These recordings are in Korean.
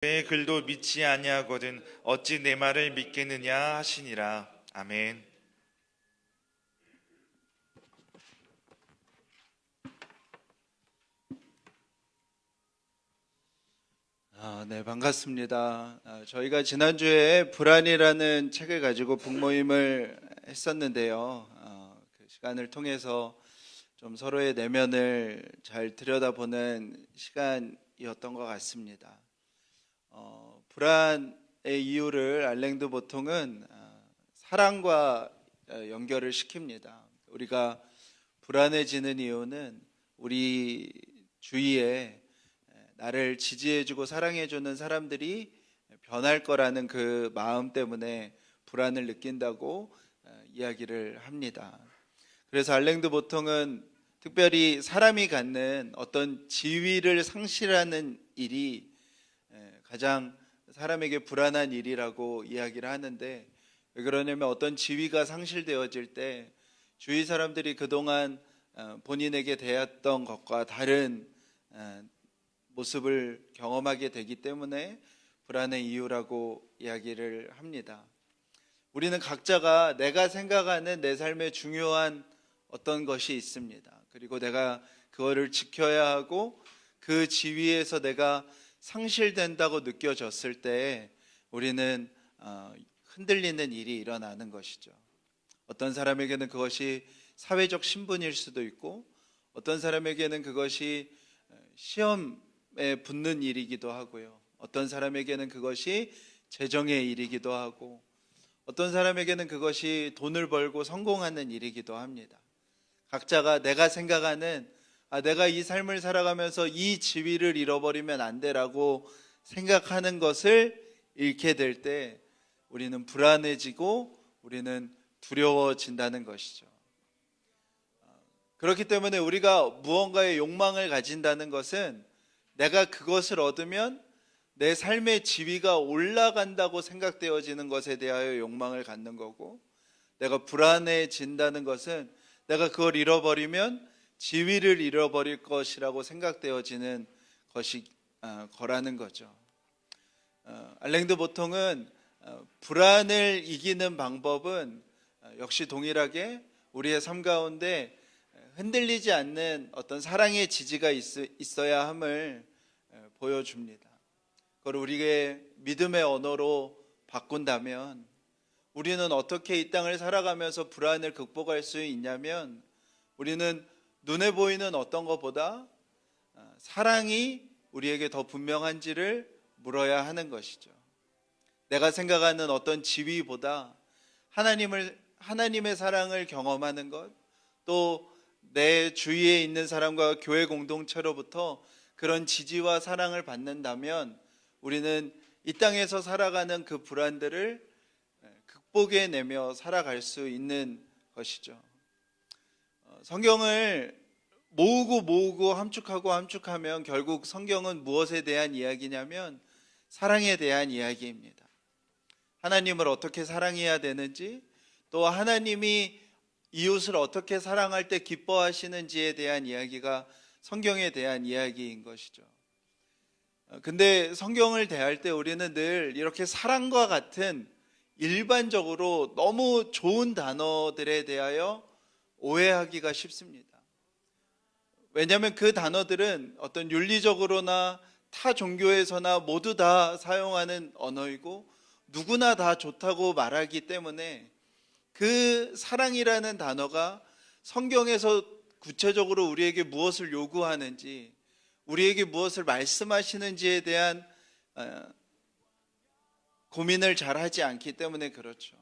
내 글도 믿지 아니하거든 어찌 내 말을 믿겠느냐 하시니라. 아멘. 네, 반갑습니다. 저희가 지난주에 불안이라는 책을 가지고 북모임을 했었는데요. 그 시간을 통해서 좀 서로의 내면을 잘 들여다보는 시간이었던 것 같습니다. 불안의 이유를 알랭드 보통은 사랑과 연결을 시킵니다. 우리가 불안해지는 이유는 우리 주위에 나를 지지해주고 사랑해주는 사람들이 변할 거라는 그 마음 때문에 불안을 느낀다고 이야기를 합니다. 그래서 알랭드 보통은 특별히 사람이 갖는 어떤 지위를 상실하는 일이 가장 사람에게 불안한 일이라고 이야기를 하는데, 왜 그러냐면 어떤 지위가 상실되어질 때 주위 사람들이 그동안 본인에게 대했던 것과 다른 모습을 경험하게 되기 때문에 불안의 이유라고 이야기를 합니다. 우리는 각자가 내가 생각하는 내 삶에 중요한 어떤 것이 있습니다. 그리고 내가 그거를 지켜야 하고 그 지위에서 내가 상실된다고 느껴졌을 때 우리는 흔들리는 일이 일어나는 것이죠. 어떤 사람에게는 그것이 사회적 신분일 수도 있고, 어떤 사람에게는 그것이 시험에 붙는 일이기도 하고요. 어떤 사람에게는 그것이 재정의 일이기도 하고, 어떤 사람에게는 그것이 돈을 벌고 성공하는 일이기도 합니다. 각자가 내가 생각하는 내가 이 삶을 살아가면서 이 지위를 잃어버리면 안 되라고 생각하는 것을 잃게 될 때 우리는 불안해지고 우리는 두려워진다는 것이죠. 그렇기 때문에 우리가 무언가의 욕망을 가진다는 것은 내가 그것을 얻으면 내 삶의 지위가 올라간다고 생각되어지는 것에 대하여 욕망을 갖는 거고, 내가 불안해진다는 것은 내가 그걸 잃어버리면 지위를 잃어버릴 것이라고 생각되어지는 거라는 거죠. 알랭드 보통은 불안을 이기는 방법은 역시 동일하게 우리의 삶 가운데 흔들리지 않는 어떤 사랑의 지지가 있어야 함을 보여줍니다. 그걸 우리의 믿음의 언어로 바꾼다면 우리는 어떻게 이 땅을 살아가면서 불안을 극복할 수 있냐면, 우리는 눈에 보이는 어떤 것보다 사랑이 우리에게 더 분명한지를 물어야 하는 것이죠. 내가 생각하는 어떤 지위보다 하나님의 사랑을 경험하는 것, 또 내 주위에 있는 사람과 교회 공동체로부터 그런 지지와 사랑을 받는다면 우리는 이 땅에서 살아가는 그 불안들을 극복해내며 살아갈 수 있는 것이죠. 성경을 모으고 함축하면 결국 성경은 무엇에 대한 이야기냐면 사랑에 대한 이야기입니다. 하나님을 어떻게 사랑해야 되는지, 또 하나님이 이웃을 어떻게 사랑할 때 기뻐하시는지에 대한 이야기가 성경에 대한 이야기인 것이죠. 근데 성경을 대할 때 우리는 늘 이렇게 사랑과 같은 일반적으로 너무 좋은 단어들에 대하여 오해하기가 쉽습니다. 왜냐하면 그 단어들은 어떤 윤리적으로나 타 종교에서나 모두 다 사용하는 언어이고 누구나 다 좋다고 말하기 때문에 그 사랑이라는 단어가 성경에서 구체적으로 우리에게 무엇을 요구하는지, 우리에게 무엇을 말씀하시는지에 대한 고민을 잘 하지 않기 때문에 그렇죠.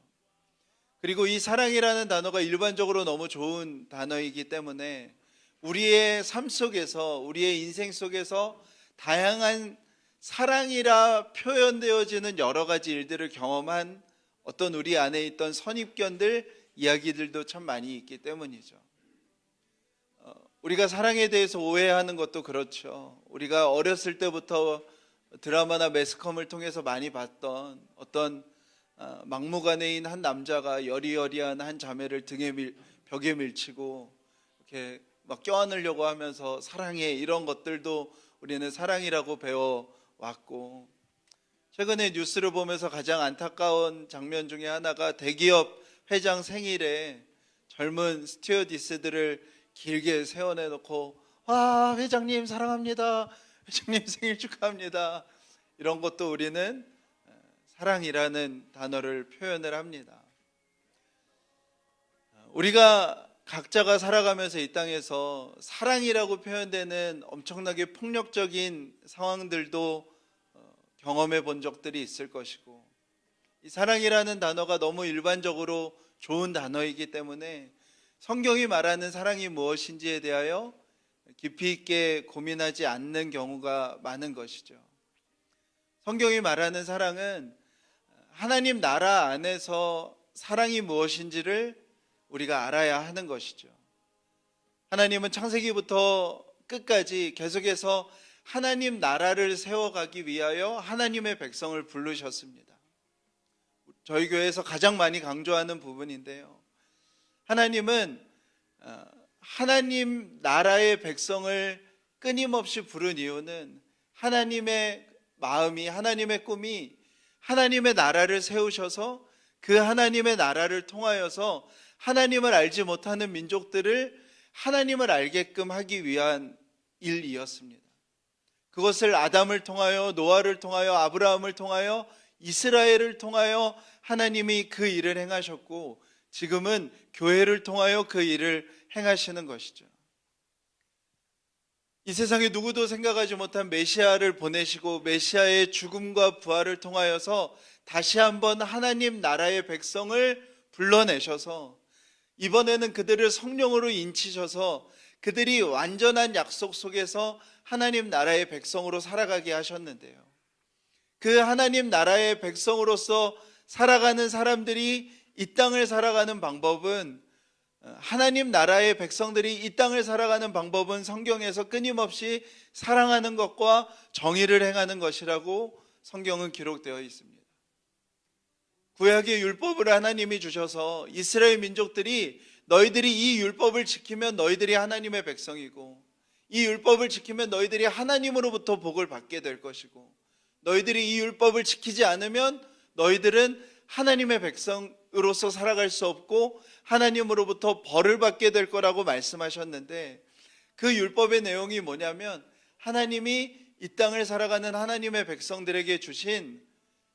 그리고 이 사랑이라는 단어가 일반적으로 너무 좋은 단어이기 때문에 우리의 삶 속에서, 우리의 인생 속에서 다양한 사랑이라 표현되어지는 여러 가지 일들을 경험한 어떤 우리 안에 있던 선입견들, 이야기들도 참 많이 있기 때문이죠. 우리가 사랑에 대해서 오해하는 것도 그렇죠. 우리가 어렸을 때부터 드라마나 매스컴을 통해서 많이 봤던 어떤 막무가내인 한 남자가 여리여리한 한 자매를 벽에 밀치고 이렇게 막 껴안으려고 하면서 사랑해, 이런 것들도 우리는 사랑이라고 배워왔고, 최근에 뉴스를 보면서 가장 안타까운 장면 중에 하나가 대기업 회장 생일에 젊은 스튜어디스들을 길게 세워내놓고 와, 회장님 사랑합니다, 회장님 생일 축하합니다, 이런 것도 우리는 사랑이라는 단어를 표현을 합니다. 우리가 각자가 살아가면서 이 땅에서 사랑이라고 표현되는 엄청나게 폭력적인 상황들도 경험해 본 적들이 있을 것이고, 이 사랑이라는 단어가 너무 일반적으로 좋은 단어이기 때문에 성경이 말하는 사랑이 무엇인지에 대하여 깊이 있게 고민하지 않는 경우가 많은 것이죠. 성경이 말하는 사랑은 하나님 나라 안에서 사랑이 무엇인지를 우리가 알아야 하는 것이죠. 하나님은 창세기부터 끝까지 계속해서 하나님 나라를 세워가기 위하여 하나님의 백성을 부르셨습니다. 저희 교회에서 가장 많이 강조하는 부분인데요, 하나님은 하나님 나라의 백성을 끊임없이 부른 이유는 하나님의 마음이, 하나님의 꿈이 하나님의 나라를 세우셔서 그 하나님의 나라를 통하여서 하나님을 알지 못하는 민족들을 하나님을 알게끔 하기 위한 일이었습니다. 그것을 아담을 통하여, 노아를 통하여, 아브라함을 통하여, 이스라엘을 통하여 하나님이 그 일을 행하셨고, 지금은 교회를 통하여 그 일을 행하시는 것이죠. 이 세상에 누구도 생각하지 못한 메시아를 보내시고 메시아의 죽음과 부활을 통하여서 다시 한번 하나님 나라의 백성을 불러내셔서 이번에는 그들을 성령으로 인치셔서 그들이 완전한 약속 속에서 하나님 나라의 백성으로 살아가게 하셨는데요, 그 하나님 나라의 백성으로서 살아가는 사람들이 이 땅을 살아가는 방법은, 하나님 나라의 백성들이 이 땅을 살아가는 방법은 성경에서 끊임없이 사랑하는 것과 정의를 행하는 것이라고 성경은 기록되어 있습니다. 구약의 율법을 하나님이 주셔서 이스라엘 민족들이 너희들이 이 율법을 지키면 너희들이 하나님의 백성이고, 이 율법을 지키면 너희들이 하나님으로부터 복을 받게 될 것이고, 너희들이 이 율법을 지키지 않으면 너희들은 하나님의 백성으로서 살아갈 수 없고 하나님으로부터 벌을 받게 될 거라고 말씀하셨는데, 그 율법의 내용이 뭐냐면 하나님이 이 땅을 살아가는 하나님의 백성들에게 주신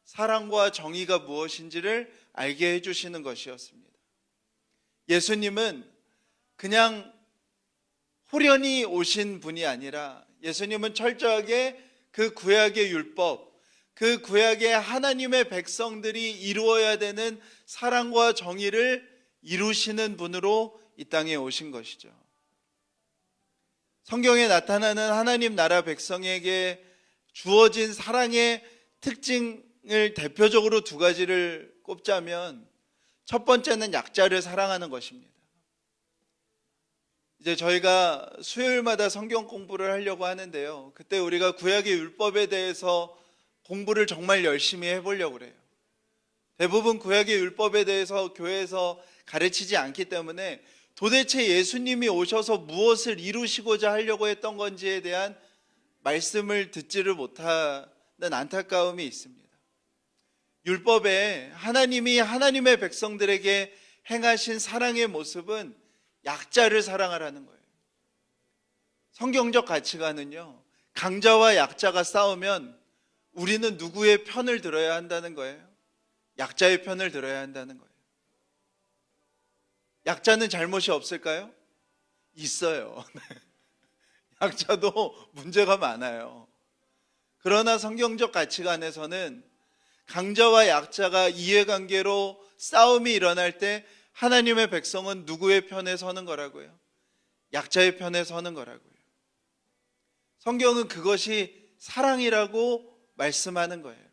사랑과 정의가 무엇인지를 알게 해주시는 것이었습니다. 예수님은 그냥 호련히 오신 분이 아니라 예수님은 철저하게 그 구약의 율법, 그 구약의 하나님의 백성들이 이루어야 되는 사랑과 정의를 이루시는 분으로 이 땅에 오신 것이죠. 성경에 나타나는 하나님 나라 백성에게 주어진 사랑의 특징을 대표적으로 두 가지를 꼽자면, 첫 번째는 약자를 사랑하는 것입니다. 이제 저희가 수요일마다 성경 공부를 하려고 하는데요, 그때 우리가 구약의 율법에 대해서 공부를 정말 열심히 해보려고 그래요. 대부분 구약의 율법에 대해서 교회에서 가르치지 않기 때문에 도대체 예수님이 오셔서 무엇을 이루시고자 하려고 했던 건지에 대한 말씀을 듣지를 못하는 안타까움이 있습니다. 율법에 하나님이 하나님의 백성들에게 행하신 사랑의 모습은 약자를 사랑하라는 거예요. 성경적 가치관은요, 강자와 약자가 싸우면 우리는 누구의 편을 들어야 한다는 거예요? 약자의 편을 들어야 한다는 거예요. 약자는 잘못이 없을까요? 있어요. 약자도 문제가 많아요. 그러나 성경적 가치관에서는 강자와 약자가 이해관계로 싸움이 일어날 때 하나님의 백성은 누구의 편에 서는 거라고요? 약자의 편에 서는 거라고요. 성경은 그것이 사랑이라고 말씀하는 거예요.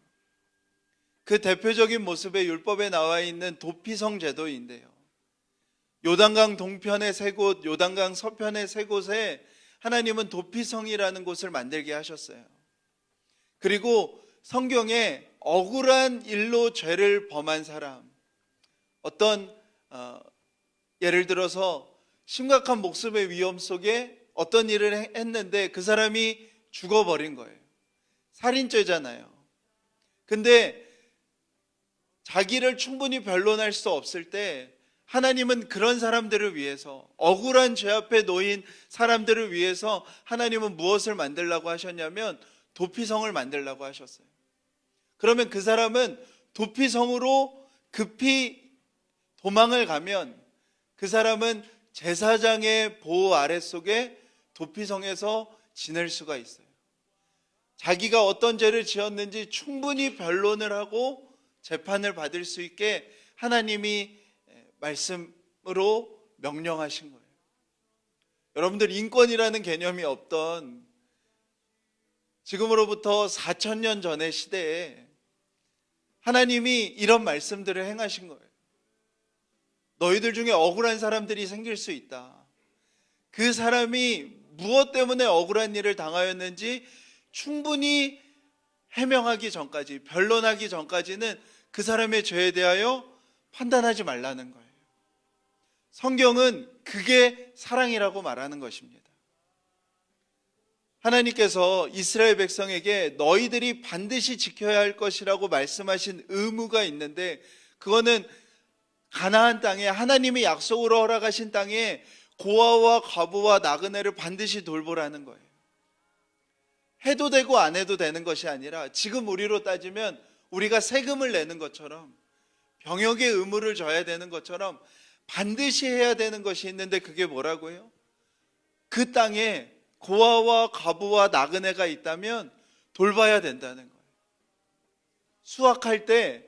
그 대표적인 모습의 율법에 나와 있는 도피성 제도인데요, 요단강 동편의 세 곳, 요단강 서편의 세 곳에 하나님은 도피성이라는 곳을 만들게 하셨어요. 그리고 성경에 억울한 일로 죄를 범한 사람, 어떤 예를 들어서 심각한 목숨의 위험 속에 어떤 일을 했는데 그 사람이 죽어버린 거예요. 살인죄잖아요. 근데 자기를 충분히 변론할 수 없을 때 하나님은 그런 사람들을 위해서, 억울한 죄 앞에 놓인 사람들을 위해서 하나님은 무엇을 만들라고 하셨냐면 도피성을 만들라고 하셨어요. 그러면 그 사람은 도피성으로 급히 도망을 가면 그 사람은 제사장의 보호 아랫속에 도피성에서 지낼 수가 있어요. 자기가 어떤 죄를 지었는지 충분히 변론을 하고 재판을 받을 수 있게 하나님이 말씀으로 명령하신 거예요. 여러분들, 인권이라는 개념이 없던 지금으로부터 4,000년 전의 시대에 하나님이 이런 말씀들을 행하신 거예요. 너희들 중에 억울한 사람들이 생길 수 있다. 그 사람이 무엇 때문에 억울한 일을 당하였는지 충분히 해명하기 전까지, 변론하기 전까지는 그 사람의 죄에 대하여 판단하지 말라는 거예요. 성경은 그게 사랑이라고 말하는 것입니다. 하나님께서 이스라엘 백성에게 너희들이 반드시 지켜야 할 것이라고 말씀하신 의무가 있는데, 그거는 가나안 땅에, 하나님이 약속으로 허락하신 땅에 고아와 과부와 나그네를 반드시 돌보라는 거예요. 해도 되고 안 해도 되는 것이 아니라, 지금 우리로 따지면 우리가 세금을 내는 것처럼, 병역의 의무를 져야 되는 것처럼 반드시 해야 되는 것이 있는데, 그게 뭐라고요? 그 땅에 고아와 과부와 나그네가 있다면 돌봐야 된다는 거예요. 수확할 때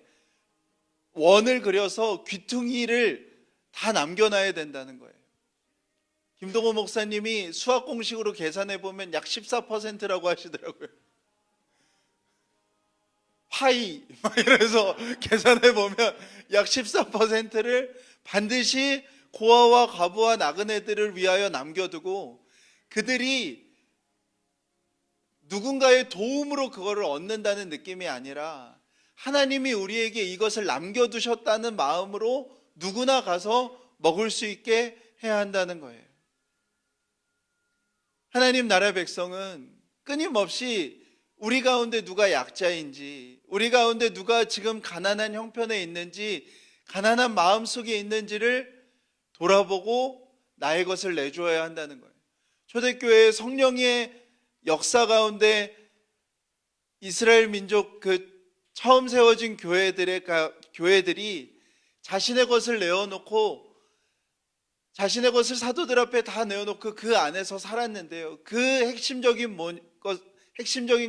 원을 그려서 귀퉁이를 다 남겨놔야 된다는 거예요. 김동호 목사님이 수학 공식으로 계산해 보면 약 14%라고 하시더라고요. 파이 이래서 계산해 보면 약 14%를 반드시 고아와 과부와 나그네들을 위하여 남겨두고, 그들이 누군가의 도움으로 그거를 얻는다는 느낌이 아니라 하나님이 우리에게 이것을 남겨두셨다는 마음으로 누구나 가서 먹을 수 있게 해야 한다는 거예요. 하나님 나라 백성은 끊임없이 우리 가운데 누가 약자인지, 우리 가운데 누가 지금 가난한 형편에 있는지, 가난한 마음 속에 있는지를 돌아보고 나의 것을 내주어야 한다는 거예요. 초대교회의 성령의 역사 가운데 이스라엘 민족 처음 세워진 교회들이 자신의 것을 내어놓고, 자신의 것을 사도들 앞에 다 내어놓고 그 안에서 살았는데요. 그 핵심적인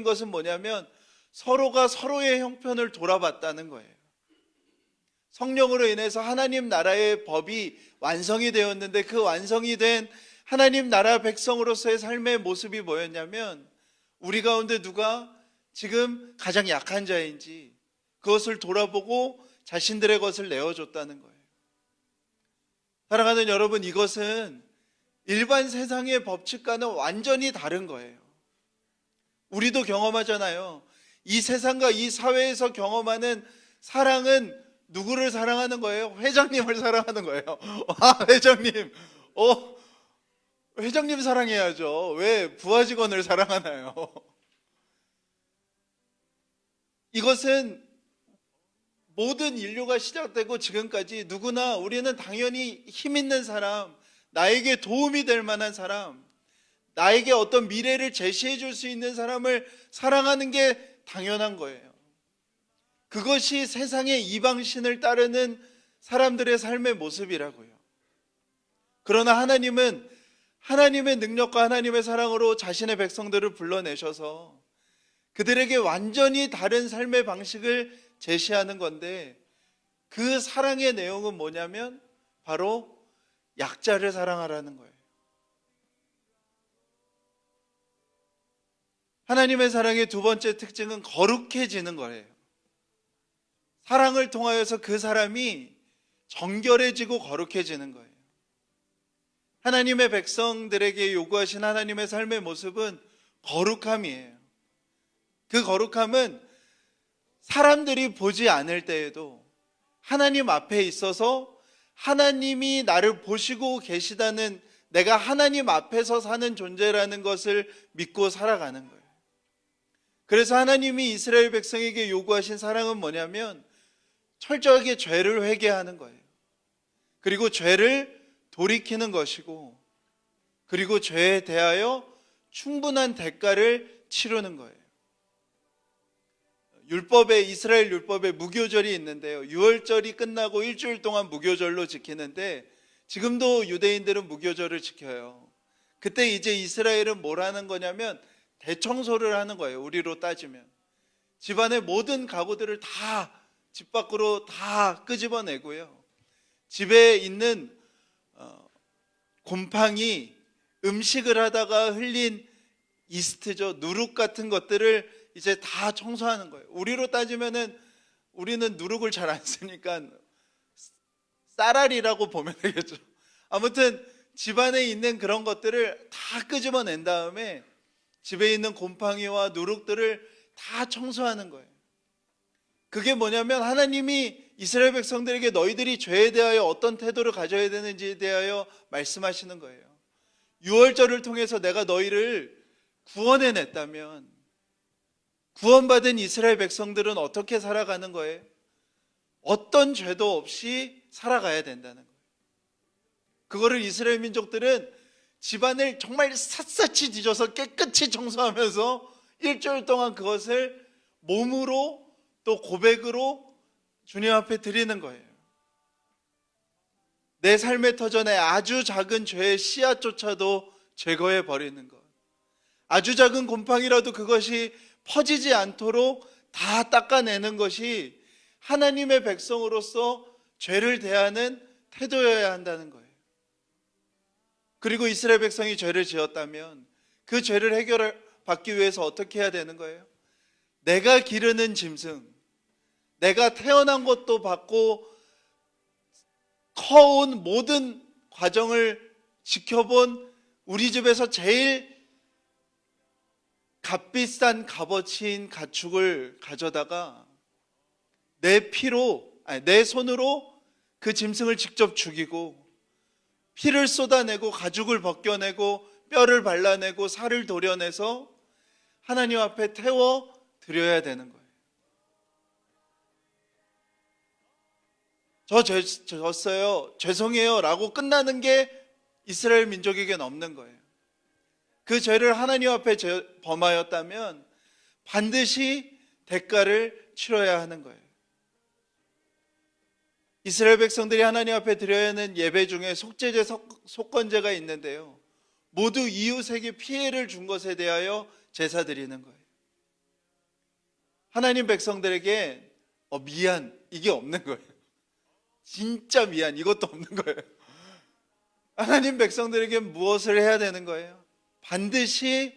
것은 뭐냐면 서로가 서로의 형편을 돌아봤다는 거예요. 성령으로 인해서 하나님 나라의 법이 완성이 되었는데, 그 완성이 된 하나님 나라 백성으로서의 삶의 모습이 뭐였냐면, 우리 가운데 누가 지금 가장 약한 자인지 그것을 돌아보고 자신들의 것을 내어줬다는 거예요. 사랑하는 여러분, 이것은 일반 세상의 법칙과는 완전히 다른 거예요. 우리도 경험하잖아요. 이 세상과 이 사회에서 경험하는 사랑은 누구를 사랑하는 거예요? 회장님을 사랑하는 거예요. 회장님 사랑해야죠. 왜 부하 직원을 사랑하나요? 이것은 모든 인류가 시작되고 지금까지 누구나, 우리는 당연히 힘 있는 사람, 나에게 도움이 될 만한 사람, 나에게 어떤 미래를 제시해 줄 수 있는 사람을 사랑하는 게 당연한 거예요. 그것이 세상의 이방신을 따르는 사람들의 삶의 모습이라고요. 그러나 하나님은 하나님의 능력과 하나님의 사랑으로 자신의 백성들을 불러내셔서 그들에게 완전히 다른 삶의 방식을 제시하는 건데, 그 사랑의 내용은 뭐냐면 바로 약자를 사랑하라는 거예요. 하나님의 사랑의 두 번째 특징은 거룩해지는 거예요. 사랑을 통하여서 그 사람이 정결해지고 거룩해지는 거예요. 하나님의 백성들에게 요구하신 하나님의 삶의 모습은 거룩함이에요. 그 거룩함은 사람들이 보지 않을 때에도 하나님 앞에 있어서 하나님이 나를 보시고 계시다는, 내가 하나님 앞에서 사는 존재라는 것을 믿고 살아가는 거예요. 그래서 하나님이 이스라엘 백성에게 요구하신 사랑은 뭐냐면 철저하게 죄를 회개하는 거예요. 그리고 죄를 돌이키는 것이고, 그리고 죄에 대하여 충분한 대가를 치르는 거예요. 이스라엘 율법에 무교절이 있는데요. 유월절이 끝나고 일주일 동안 무교절로 지키는데 지금도 유대인들은 무교절을 지켜요. 그때 이제 이스라엘은 뭘 하는 거냐면 대청소를 하는 거예요. 우리로 따지면 집안의 모든 가구들을 다 집 밖으로 다 끄집어내고요. 집에 있는 곰팡이, 음식을 하다가 흘린 이스트죠, 누룩 같은 것들을 이제 다 청소하는 거예요. 우리로 따지면은 우리는 누룩을 잘 안 쓰니까 쌀알이라고 보면 되겠죠. 아무튼 집안에 있는 그런 것들을 다 끄집어낸 다음에 집에 있는 곰팡이와 누룩들을 다 청소하는 거예요. 그게 뭐냐면 하나님이 이스라엘 백성들에게 너희들이 죄에 대하여 어떤 태도를 가져야 되는지에 대하여 말씀하시는 거예요. 유월절을 통해서 내가 너희를 구원해냈다면 구원받은 이스라엘 백성들은 어떻게 살아가는 거예요? 어떤 죄도 없이 살아가야 된다는 거예요. 그거를 이스라엘 민족들은 집안을 정말 샅샅이 뒤져서 깨끗이 청소하면서 일주일 동안 그것을 몸으로 또 고백으로 주님 앞에 드리는 거예요. 내 삶의 터전에 아주 작은 죄의 씨앗조차도 제거해 버리는 것, 아주 작은 곰팡이라도 그것이 퍼지지 않도록 다 닦아내는 것이 하나님의 백성으로서 죄를 대하는 태도여야 한다는 거예요. 그리고 이스라엘 백성이 죄를 지었다면 그 죄를 해결받기 위해서 어떻게 해야 되는 거예요? 내가 기르는 짐승, 내가 태어난 것도 받고 커온 모든 과정을 지켜본 우리 집에서 제일 값비싼 값어치인 가축을 가져다가 내 손으로 그 짐승을 직접 죽이고 피를 쏟아내고 가죽을 벗겨내고 뼈를 발라내고 살을 도려내서 하나님 앞에 태워 드려야 되는 거예요. 저 졌어요, 죄송해요 라고 끝나는 게 이스라엘 민족에겐 없는 거예요. 그 죄를 하나님 앞에 범하였다면 반드시 대가를 치러야 하는 거예요. 이스라엘 백성들이 하나님 앞에 드려야 하는 예배 중에 속죄제, 속건제가 있는데요, 모두 이웃에게 피해를 준 것에 대하여 제사 드리는 거예요. 하나님 백성들에게 미안, 이게 없는 거예요. 진짜 미안, 이것도 없는 거예요. 하나님 백성들에게 무엇을 해야 되는 거예요? 반드시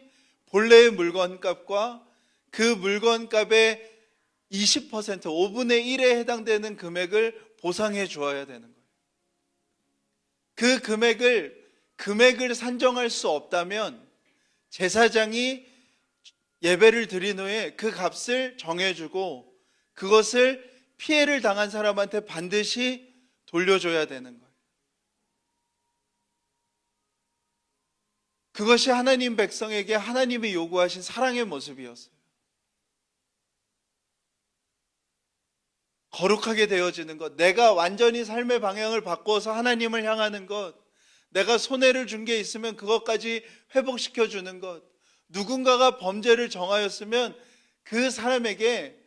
본래의 물건값과 그 물건값의 20%, 5분의 1에 해당되는 금액을 보상해 주어야 되는 거예요. 그 금액을 산정할 수 없다면 제사장이 예배를 드린 후에 그 값을 정해주고 그것을 피해를 당한 사람한테 반드시 돌려줘야 되는 거예요. 그것이 하나님 백성에게 하나님이 요구하신 사랑의 모습이었어요. 거룩하게 되어지는 것, 내가 완전히 삶의 방향을 바꿔서 하나님을 향하는 것, 내가 손해를 준 게 있으면 그것까지 회복시켜 주는 것, 누군가가 범죄를 정하였으면 그 사람에게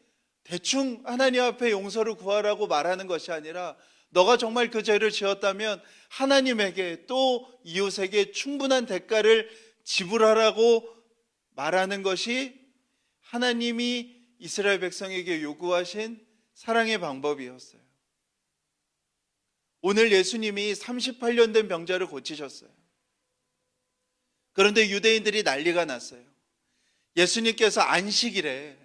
대충 하나님 앞에 용서를 구하라고 말하는 것이 아니라 너가 정말 그 죄를 지었다면 하나님에게 또 이웃에게 충분한 대가를 지불하라고 말하는 것이 하나님이 이스라엘 백성에게 요구하신 사랑의 방법이었어요. 오늘 예수님이 38년 된 병자를 고치셨어요. 그런데 유대인들이 난리가 났어요. 예수님께서 안식일에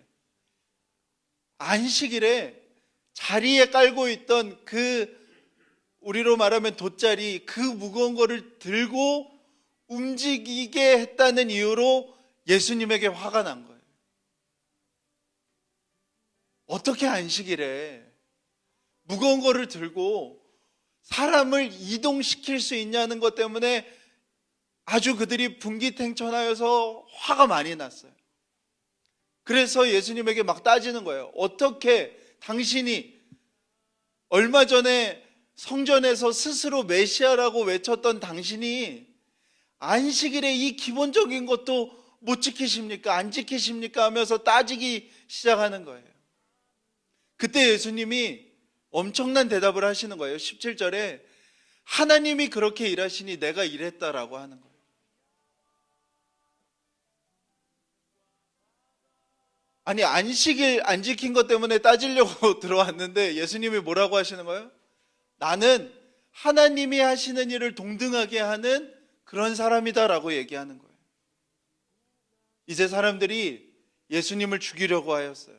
자리에 깔고 있던 그 우리로 말하면 돗자리, 그 무거운 거를 들고 움직이게 했다는 이유로 예수님에게 화가 난 거예요. 어떻게 안식일에 무거운 거를 들고 사람을 이동시킬 수 있냐는 것 때문에 아주 그들이 분기탱천하여서 화가 많이 났어요. 그래서 예수님에게 막 따지는 거예요. 어떻게 당신이 얼마 전에 성전에서 스스로 메시아라고 외쳤던 당신이 안식일에 이 기본적인 것도 못 지키십니까? 안 지키십니까? 하면서 따지기 시작하는 거예요. 그때 예수님이 엄청난 대답을 하시는 거예요. 17절에 하나님이 그렇게 일하시니 내가 일했다라고 하는 거예요. 아니, 안식일 안 지킨 것 때문에 따지려고 들어왔는데 예수님이 뭐라고 하시는 거예요? 나는 하나님이 하시는 일을 동등하게 하는 그런 사람이다라고 얘기하는 거예요. 이제 사람들이 예수님을 죽이려고 하였어요.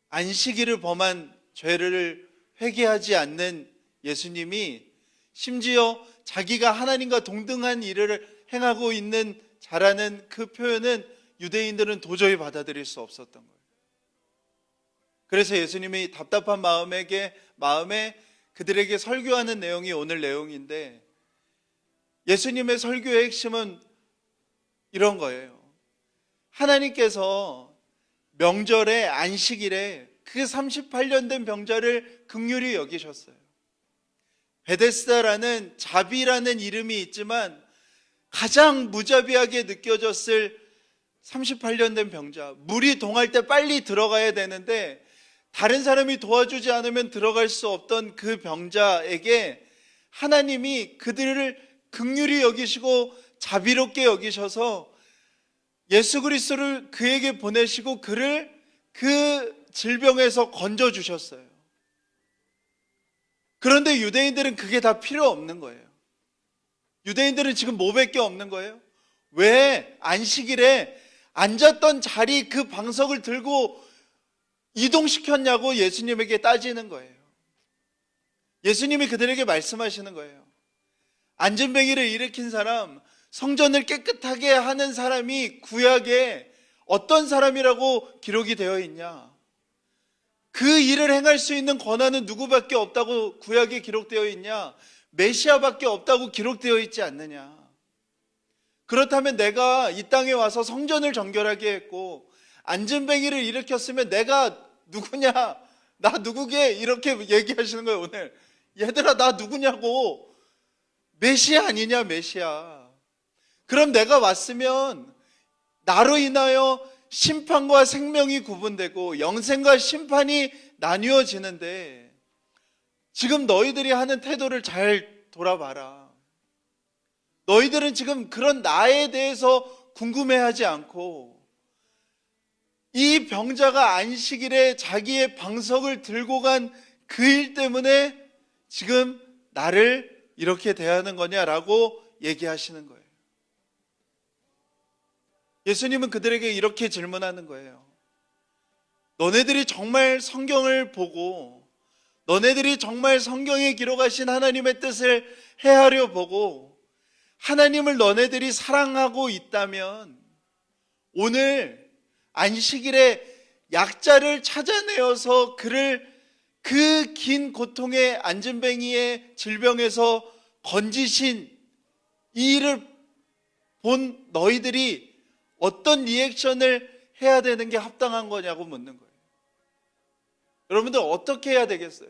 안식일을 범한 죄를 회개하지 않는 예수님이 심지어 자기가 하나님과 동등한 일을 행하고 있는 자라는 그 표현은 유대인들은 도저히 받아들일 수 없었던 거예요. 그래서 예수님이 답답한 마음에 그들에게 설교하는 내용이 오늘 내용인데, 예수님의 설교의 핵심은 이런 거예요. 하나님께서 명절에 안식일에 그 38년 된 병자를 긍휼히 여기셨어요. 베데스다라는 자비라는 이름이 있지만 가장 무자비하게 느껴졌을 38년 된 병자, 물이 동할 때 빨리 들어가야 되는데 다른 사람이 도와주지 않으면 들어갈 수 없던 그 병자에게 하나님이 그들을 긍휼히 여기시고 자비롭게 여기셔서 예수 그리스도를 그에게 보내시고 그를 그 질병에서 건져주셨어요. 그런데 유대인들은 그게 다 필요 없는 거예요. 유대인들은 지금 뭐밖에 없는 거예요? 왜 안식일에 앉았던 자리 그 방석을 들고 이동시켰냐고 예수님에게 따지는 거예요. 예수님이 그들에게 말씀하시는 거예요. 안전뱅이를 일으킨 사람, 성전을 깨끗하게 하는 사람이 구약에 어떤 사람이라고 기록이 되어 있냐? 그 일을 행할 수 있는 권한은 누구밖에 없다고 구약에 기록되어 있냐? 메시아밖에 없다고 기록되어 있지 않느냐? 그렇다면 내가 이 땅에 와서 성전을 정결하게 했고 안전뱅이를 일으켰으면 내가 누구냐? 나 누구게? 이렇게 얘기하시는 거예요. 오늘 얘들아, 나 누구냐고. 메시아 아니냐? 메시아. 그럼 내가 왔으면 나로 인하여 심판과 생명이 구분되고 영생과 심판이 나뉘어지는데 지금 너희들이 하는 태도를 잘 돌아봐라. 너희들은 지금 그런 나에 대해서 궁금해하지 않고 이 병자가 안식일에 자기의 방석을 들고 간 그 일 때문에 지금 나를 이렇게 대하는 거냐라고 얘기하시는 거예요. 예수님은 그들에게 이렇게 질문하는 거예요. 너네들이 정말 성경을 보고 너네들이 정말 성경에 기록하신 하나님의 뜻을 헤아려 보고 하나님을 너네들이 사랑하고 있다면 오늘 안식일에 약자를 찾아내어서 그를 그 긴 고통의 안전뱅이의 질병에서 건지신 이 일을 본 너희들이 어떤 리액션을 해야 되는 게 합당한 거냐고 묻는 거예요. 여러분들 어떻게 해야 되겠어요?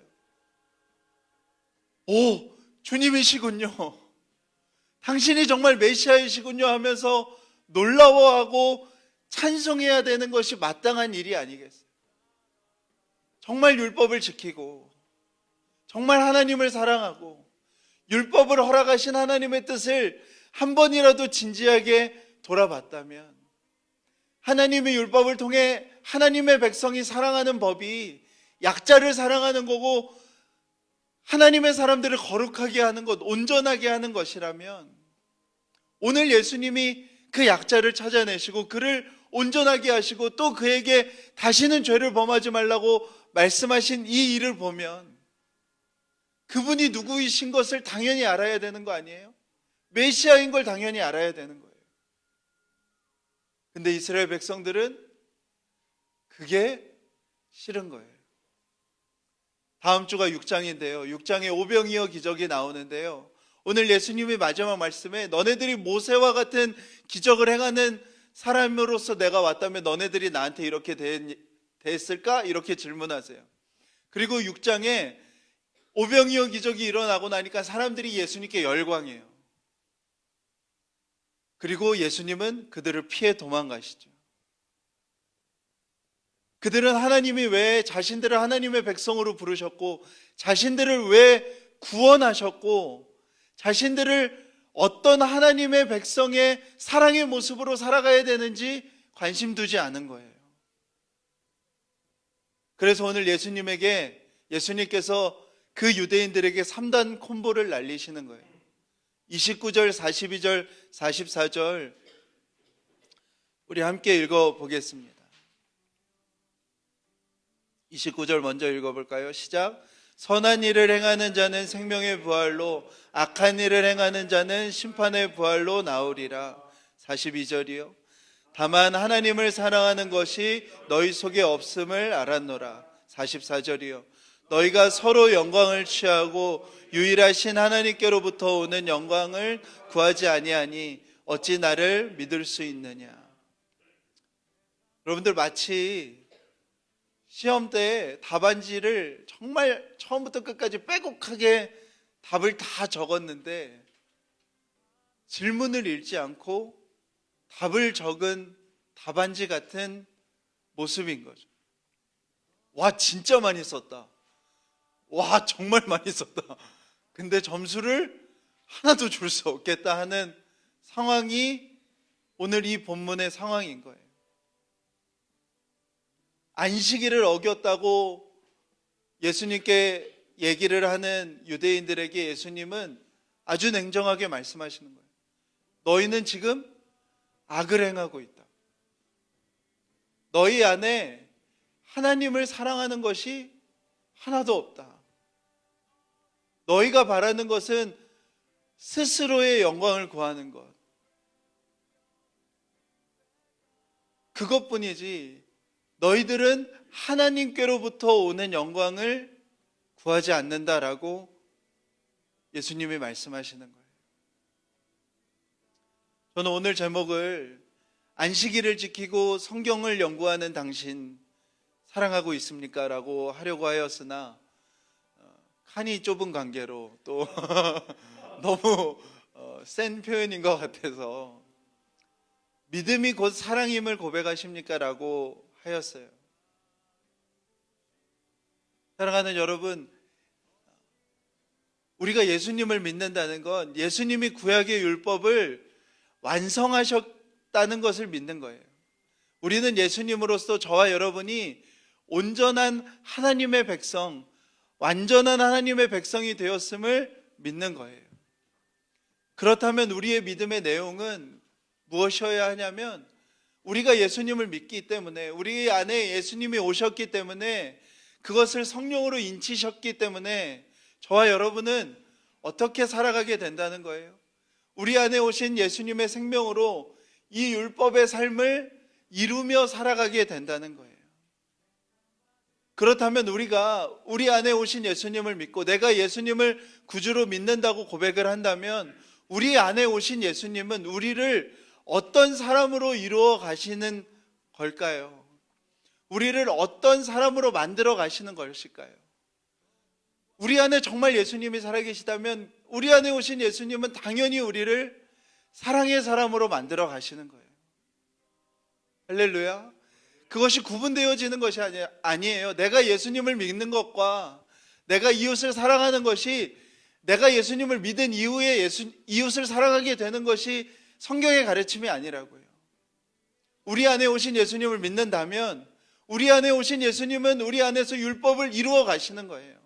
오, 주님이시군요. 당신이 정말 메시아이시군요 하면서 놀라워하고 찬송해야 되는 것이 마땅한 일이 아니겠어요? 정말 율법을 지키고 정말 하나님을 사랑하고 율법을 허락하신 하나님의 뜻을 한 번이라도 진지하게 돌아봤다면 하나님의 율법을 통해 하나님의 백성이 사랑하는 법이 약자를 사랑하는 거고 하나님의 사람들을 거룩하게 하는 것, 온전하게 하는 것이라면 오늘 예수님이 그 약자를 찾아내시고 그를 온전하게 하시고 또 그에게 다시는 죄를 범하지 말라고 말씀하신 이 일을 보면 그분이 누구이신 것을 당연히 알아야 되는 거 아니에요? 메시아인 걸 당연히 알아야 되는 거예요. 근데 이스라엘 백성들은 그게 싫은 거예요. 다음 주가 6장인데요. 6장에 오병이어 기적이 나오는데요. 오늘 예수님이 마지막 말씀에 너네들이 모세와 같은 기적을 행하는 사람으로서 내가 왔다면 너네들이 나한테 이렇게 대했을까? 이렇게 질문하세요. 그리고 6장에 오병이어 기적이 일어나고 나니까 사람들이 예수님께 열광해요. 그리고 예수님은 그들을 피해 도망가시죠. 그들은 하나님이 왜 자신들을 하나님의 백성으로 부르셨고, 자신들을 왜 구원하셨고, 자신들을 어떤 하나님의 백성의 사랑의 모습으로 살아가야 되는지 관심 두지 않은 거예요. 그래서 오늘 예수님께서 그 유대인들에게 3단 콤보를 날리시는 거예요. 29절, 42절, 44절 우리 함께 읽어보겠습니다. 29절 먼저 읽어볼까요? 시작. 선한 일을 행하는 자는 생명의 부활로, 악한 일을 행하는 자는 심판의 부활로 나오리라. 42절이요. 다만 하나님을 사랑하는 것이 너희 속에 없음을 알았노라. 44절이요. 너희가 서로 영광을 취하고 유일하신 하나님께로부터 오는 영광을 구하지 아니하니 어찌 나를 믿을 수 있느냐. 여러분들, 마치 시험 때 답안지를 정말 처음부터 끝까지 빼곡하게 답을 다 적었는데 질문을 읽지 않고 답을 적은 답안지 같은 모습인 거죠. 와, 진짜 많이 썼다. 와, 정말 많이 썼다. 근데 점수를 하나도 줄 수 없겠다 하는 상황이 오늘 이 본문의 상황인 거예요. 안식일을 어겼다고 예수님께 얘기를 하는 유대인들에게 예수님은 아주 냉정하게 말씀하시는 거예요. 너희는 지금 악을 행하고 있다. 너희 안에 하나님을 사랑하는 것이 하나도 없다. 너희가 바라는 것은 스스로의 영광을 구하는 것, 그것뿐이지 너희들은 하나님께로부터 오는 영광을 구하지 않는다라고 예수님이 말씀하시는 거예요. 저는 오늘 제목을 안식일을 지키고 성경을 연구하는 당신 사랑하고 있습니까? 라고 하려고 하였으나 칸이 좁은 관계로 또 너무 센 표현인 것 같아서 믿음이 곧 사랑임을 고백하십니까? 라고 하였어요. 사랑하는 여러분, 우리가 예수님을 믿는다는 건 예수님이 구약의 율법을 완성하셨다는 것을 믿는 거예요. 우리는 예수님으로서 저와 여러분이 온전한 하나님의 백성, 완전한 하나님의 백성이 되었음을 믿는 거예요. 그렇다면 우리의 믿음의 내용은 무엇이어야 하냐면, 우리가 예수님을 믿기 때문에, 우리 안에 예수님이 오셨기 때문에, 그것을 성령으로 인치셨기 때문에 저와 여러분은 어떻게 살아가게 된다는 거예요. 우리 안에 오신 예수님의 생명으로 이 율법의 삶을 이루며 살아가게 된다는 거예요. 그렇다면 우리가 우리 안에 오신 예수님을 믿고 내가 예수님을 구주로 믿는다고 고백을 한다면, 우리 안에 오신 예수님은 우리를 어떤 사람으로 이루어 가시는 걸까요? 우리를 어떤 사람으로 만들어 가시는 것일까요? 우리 안에 정말 예수님이 살아계시다면 우리 안에 오신 예수님은 당연히 우리를 사랑의 사람으로 만들어 가시는 거예요. 할렐루야. 그것이 구분되어지는 것이 아니에요. 내가 예수님을 믿는 것과 내가 이웃을 사랑하는 것이, 내가 예수님을 믿은 이후에 이웃을 사랑하게 되는 것이 성경의 가르침이 아니라고요. 우리 안에 오신 예수님을 믿는다면 우리 안에 오신 예수님은 우리 안에서 율법을 이루어 가시는 거예요.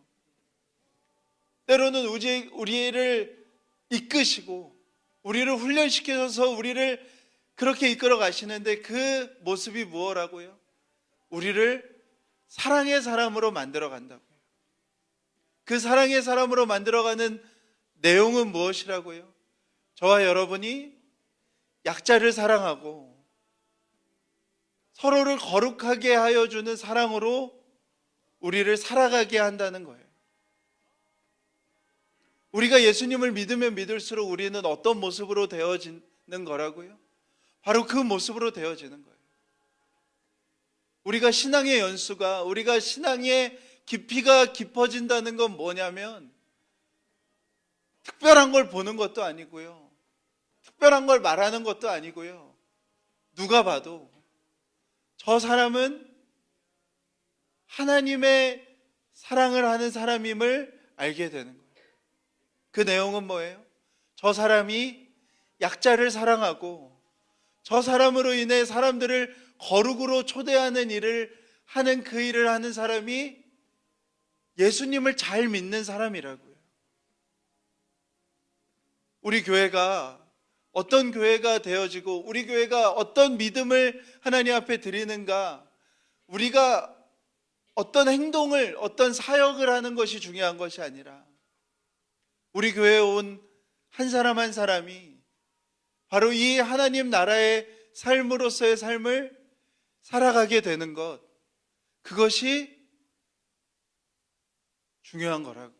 때로는 우리를 이끄시고 우리를 훈련시켜서 우리를 그렇게 이끌어 가시는데, 그 모습이 무엇이라고요? 우리를 사랑의 사람으로 만들어 간다고요. 그 사랑의 사람으로 만들어가는 내용은 무엇이라고요? 저와 여러분이 약자를 사랑하고 서로를 거룩하게 하여 주는 사랑으로 우리를 살아가게 한다는 거예요. 우리가 예수님을 믿으면 믿을수록 우리는 어떤 모습으로 되어지는 거라고요? 바로 그 모습으로 되어지는 거예요. 우리가 신앙의 연수가, 우리가 신앙의 깊이가 깊어진다는 건 뭐냐면 특별한 걸 보는 것도 아니고요, 특별한 걸 말하는 것도 아니고요, 누가 봐도 저 사람은 하나님의 사랑을 하는 사람임을 알게 되는 거예요. 그 내용은 뭐예요? 저 사람이 약자를 사랑하고 저 사람으로 인해 사람들을 거룩으로 초대하는 일을 하는, 그 일을 하는 사람이 예수님을 잘 믿는 사람이라고요. 우리 교회가 어떤 교회가 되어지고 우리 교회가 어떤 믿음을 하나님 앞에 드리는가, 우리가 어떤 행동을, 어떤 사역을 하는 것이 중요한 것이 아니라 우리 교회에 온 한 사람 한 사람이 바로 이 하나님 나라의 삶으로서의 삶을 살아가게 되는 것, 그것이 중요한 거라고요.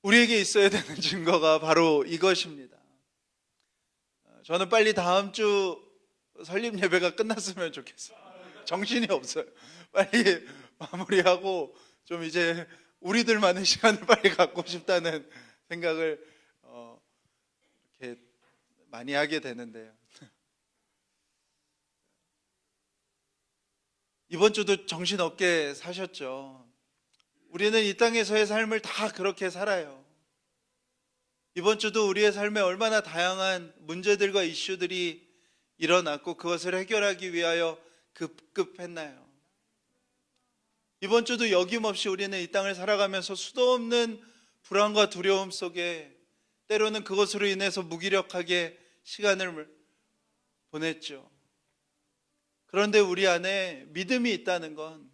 우리에게 있어야 되는 증거가 바로 이것입니다. 저는 빨리 다음 주 설립 예배가 끝났으면 좋겠어요. 정신이 없어요. 빨리 마무리하고 좀 이제 우리들만의 시간을 빨리 갖고 싶다는 생각을 이렇게 많이 하게 되는데요. 이번 주도 정신없게 사셨죠. 우리는 이 땅에서의 삶을 다 그렇게 살아요. 이번 주도 우리의 삶에 얼마나 다양한 문제들과 이슈들이 일어났고 그것을 해결하기 위하여 급급했나요? 이번 주도 여김없이 우리는 이 땅을 살아가면서 수도 없는 불안과 두려움 속에 때로는 그것으로 인해서 무기력하게 시간을 보냈죠. 그런데 우리 안에 믿음이 있다는 건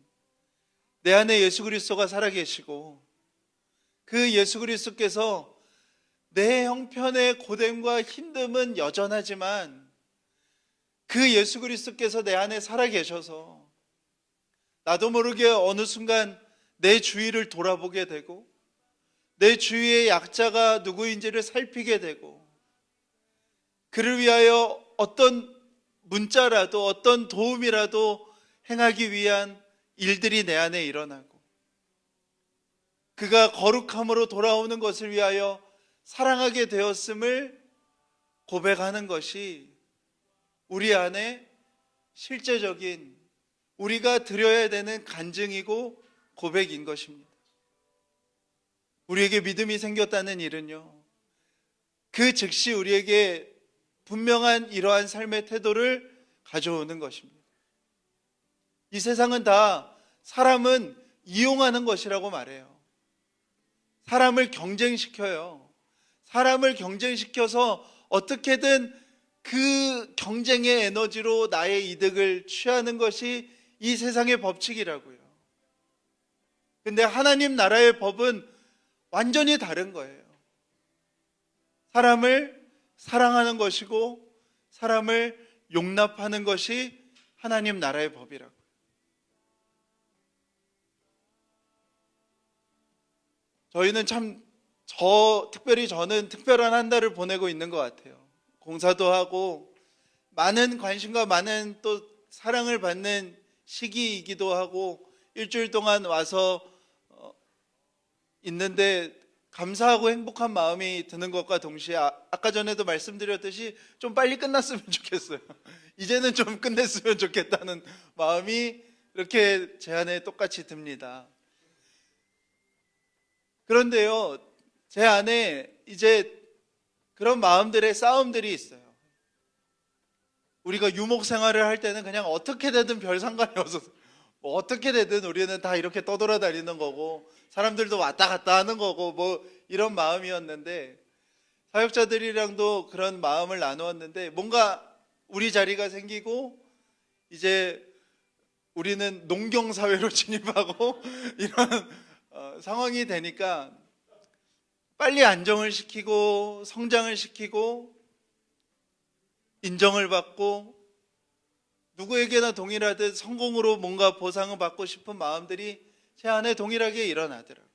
내 안에 예수 그리스도가 살아계시고 그 예수 그리스도께서 내 형편의 고됨과 힘듦은 여전하지만 그 예수 그리스도께서 내 안에 살아계셔서 나도 모르게 어느 순간 내 주위를 돌아보게 되고 내 주위의 약자가 누구인지를 살피게 되고 그를 위하여 어떤 문자라도 어떤 도움이라도 행하기 위한 일들이 내 안에 일어나고 그가 거룩함으로 돌아오는 것을 위하여 사랑하게 되었음을 고백하는 것이 우리 안에 실제적인 우리가 드려야 되는 간증이고 고백인 것입니다. 우리에게 믿음이 생겼다는 일은요, 그 즉시 우리에게 분명한 이러한 삶의 태도를 가져오는 것입니다. 이 세상은 다 사람은 이용하는 것이라고 말해요. 사람을 경쟁시켜요. 사람을 경쟁시켜서 어떻게든 그 경쟁의 에너지로 나의 이득을 취하는 것이 이 세상의 법칙이라고요. 근데 하나님 나라의 법은 완전히 다른 거예요. 사람을 사랑하는 것이고 사람을 용납하는 것이 하나님 나라의 법이라고. 저희는 특별히 저는 특별한 한 달을 보내고 있는 것 같아요. 공사도 하고 많은 관심과 많은 또 사랑을 받는 시기이기도 하고 일주일 동안 와서 있는데 감사하고 행복한 마음이 드는 것과 동시에 아까 전에도 말씀드렸듯이 좀 빨리 끝났으면 좋겠어요. 이제는 좀 끝냈으면 좋겠다는 마음이 이렇게 제 안에 똑같이 듭니다. 그런데요, 제 안에 이제 그런 마음들의 싸움들이 있어요. 우리가 유목 생활을 할 때는 그냥 어떻게 되든 별 상관이 없어서 뭐 어떻게 되든 우리는 다 이렇게 떠돌아다니는 거고 사람들도 왔다 갔다 하는 거고 뭐 이런 마음이었는데 사역자들이랑도 그런 마음을 나누었는데 뭔가 우리 자리가 생기고 이제 우리는 농경사회로 진입하고 이런 상황이 되니까 빨리 안정을 시키고 성장을 시키고 인정을 받고 누구에게나 동일하듯 성공으로 뭔가 보상을 받고 싶은 마음들이 제 안에 동일하게 일어나더라고요.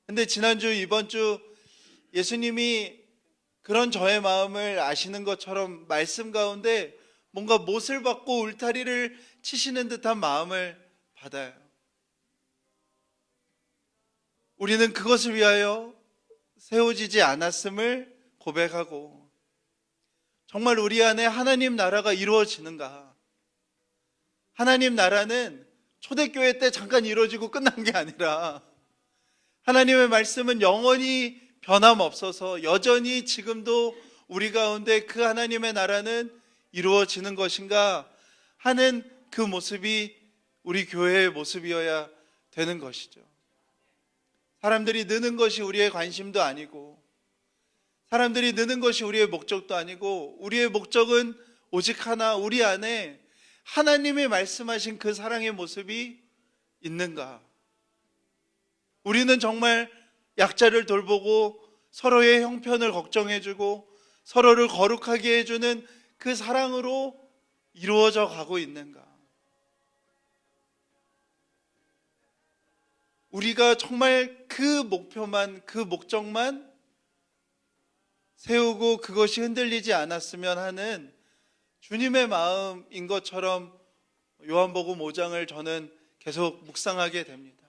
근데 지난주 이번 주 예수님이 그런 저의 마음을 아시는 것처럼 말씀 가운데 뭔가 못을 받고 울타리를 치시는 듯한 마음을 받아요. 우리는 그것을 위하여 세워지지 않았음을 고백하고, 정말 우리 안에 하나님 나라가 이루어지는가? 하나님 나라는 초대교회 때 잠깐 이루어지고 끝난 게 아니라 하나님의 말씀은 영원히 변함없어서 여전히 지금도 우리 가운데 그 하나님의 나라는 이루어지는 것인가 하는 그 모습이 우리 교회의 모습이어야 되는 것이죠. 사람들이 느는 것이 우리의 관심도 아니고, 사람들이 느는 것이 우리의 목적도 아니고, 우리의 목적은 오직 하나, 우리 안에 하나님이 말씀하신 그 사랑의 모습이 있는가? 우리는 정말 약자를 돌보고 서로의 형편을 걱정해주고 서로를 거룩하게 해주는 그 사랑으로 이루어져 가고 있는가? 우리가 정말 그 목표만, 그 목적만 세우고 그것이 흔들리지 않았으면 하는 주님의 마음인 것처럼 요한복음 5장을 저는 계속 묵상하게 됩니다.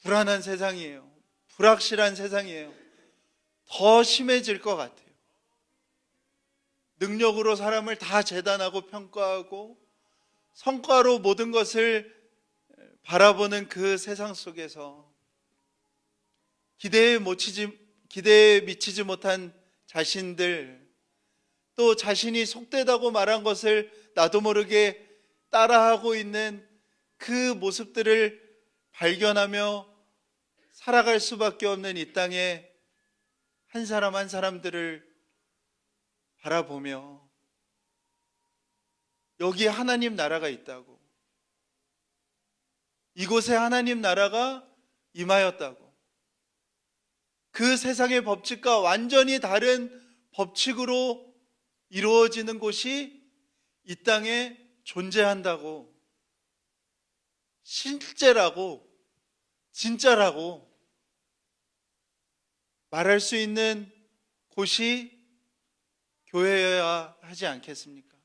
불안한 세상이에요. 불확실한 세상이에요. 더 심해질 것 같아요. 능력으로 사람을 다 재단하고 평가하고 성과로 모든 것을 바라보는 그 세상 속에서 기대에 미치지 못한 자신들, 또 자신이 속되다고 말한 것을 나도 모르게 따라하고 있는 그 모습들을 발견하며 살아갈 수밖에 없는 이 땅에 한 사람 한 사람들을 바라보며 여기에 하나님 나라가 있다고, 이곳에 하나님 나라가 임하였다고, 그 세상의 법칙과 완전히 다른 법칙으로 이루어지는 곳이 이 땅에 존재한다고, 실제라고, 진짜라고 말할 수 있는 곳이 교회여야 하지 않겠습니까?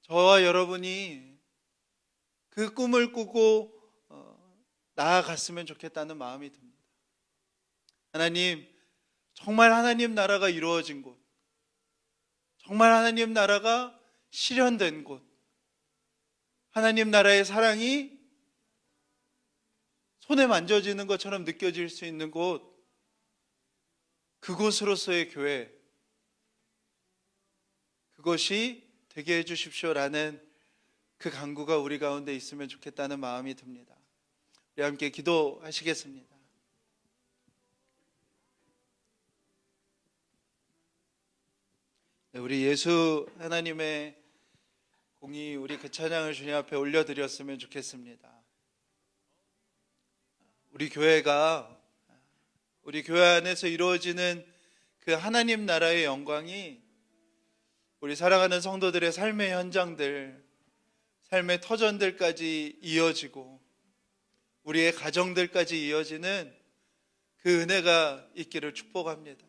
저와 여러분이 그 꿈을 꾸고 나아갔으면 좋겠다는 마음이 듭니다. 하나님, 정말 하나님 나라가 이루어진 곳, 정말 하나님 나라가 실현된 곳, 하나님 나라의 사랑이 손에 만져지는 것처럼 느껴질 수 있는 곳, 그곳으로서의 교회, 그것이 되게 해주십시오라는 그 간구가 우리 가운데 있으면 좋겠다는 마음이 듭니다. 우리 함께 기도하시겠습니다. 네, 우리 예수 하나님의 공이 우리 그 찬양을 주님 앞에 올려드렸으면 좋겠습니다. 우리 교회가, 우리 교회 안에서 이루어지는 그 하나님 나라의 영광이 우리 사랑하는 성도들의 삶의 현장들, 삶의 터전들까지 이어지고 우리의 가정들까지 이어지는 그 은혜가 있기를 축복합니다.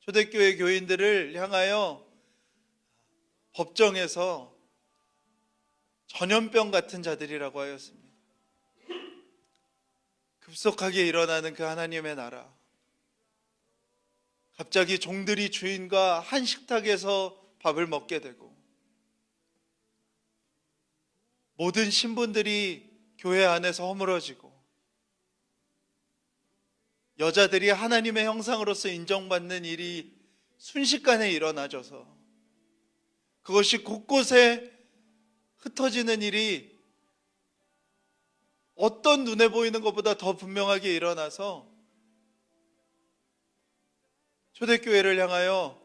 초대교회 교인들을 향하여 법정에서 전염병 같은 자들이라고 하였습니다. 급속하게 일어나는 그 하나님의 나라, 갑자기 종들이 주인과 한 식탁에서 밥을 먹게 되고 모든 신분들이 교회 안에서 허물어지고 여자들이 하나님의 형상으로서 인정받는 일이 순식간에 일어나져서 그것이 곳곳에 흩어지는 일이 어떤 눈에 보이는 것보다 더 분명하게 일어나서 초대교회를 향하여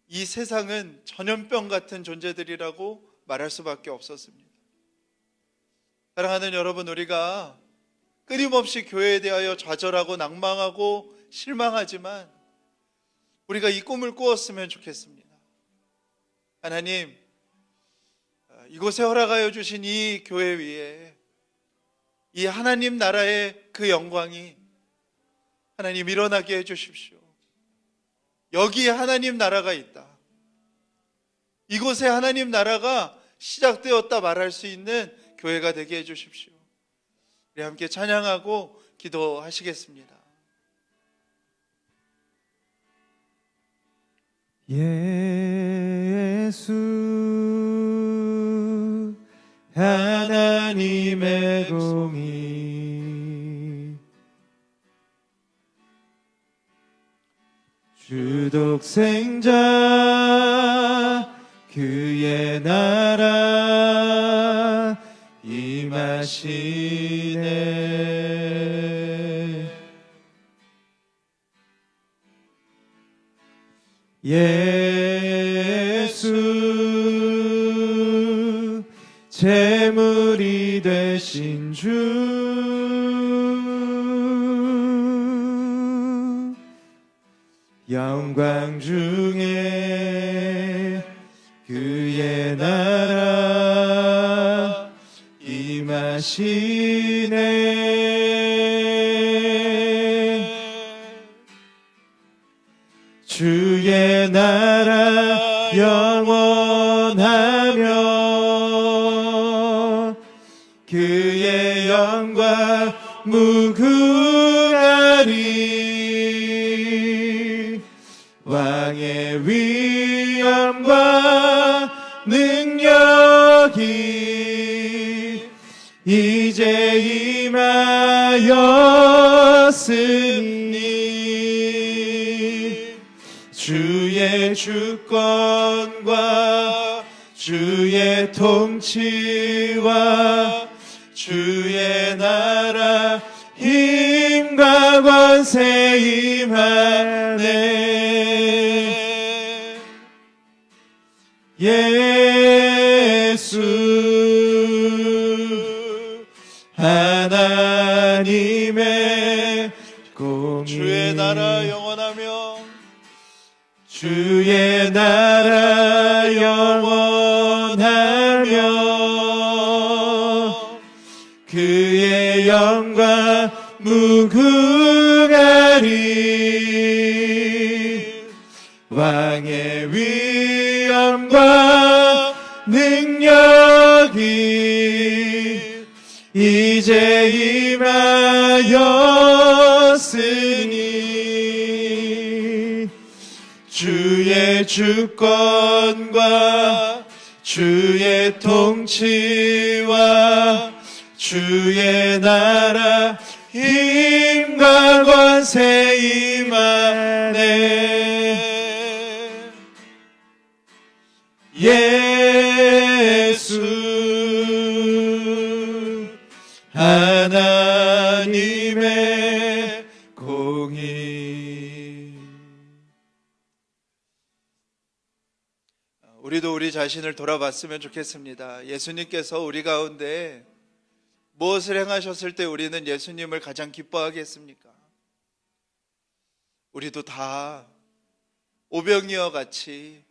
이 세상은 전염병 같은 존재들이라고 말할 수밖에 없었습니다. 사랑하는 여러분, 우리가 끊임없이 교회에 대하여 좌절하고 낭망하고 실망하지만 우리가 이 꿈을 꾸었으면 좋겠습니다. 하나님, 이곳에 허락하여 주신 이 교회 위에 이 하나님 나라의 그 영광이 하나님 일어나게 해주십시오. 여기에 하나님 나라가 있다. 이곳에 하나님 나라가 시작되었다 말할 수 있는 교회가 되게 해주십시오. 우리 함께 찬양하고 기도하시겠습니다. 예수 하나님의 공의 주 독생자 그의 나라 임하시네. 예수 제물이 되신 주 영광 중에 그의 나라 임하시네. 주의 나라 영원하며 그의 영광 무궁하리. 왕의 위엄과 능력이 이제 임하였으니 주의 주권과 주의 통치와 주의 나라 힘과 권세 임하네. 예수 하나님의 공의 주의 나라 영원하며 주의 나라 영원하며 그의 영광 무궁하리. 왕의 위엄과 능력이 이제 임하였으니 주의 주권과 주의 통치와 주의 나라 힘과 권세 임하네. 예수 하나님의 공의. 우리도 우리 자신을 돌아봤으면 좋겠습니다. 예수님께서 우리 가운데 무엇을 행하셨을 때 우리는 예수님을 가장 기뻐하겠습니까? 우리도 다 오병이어 같이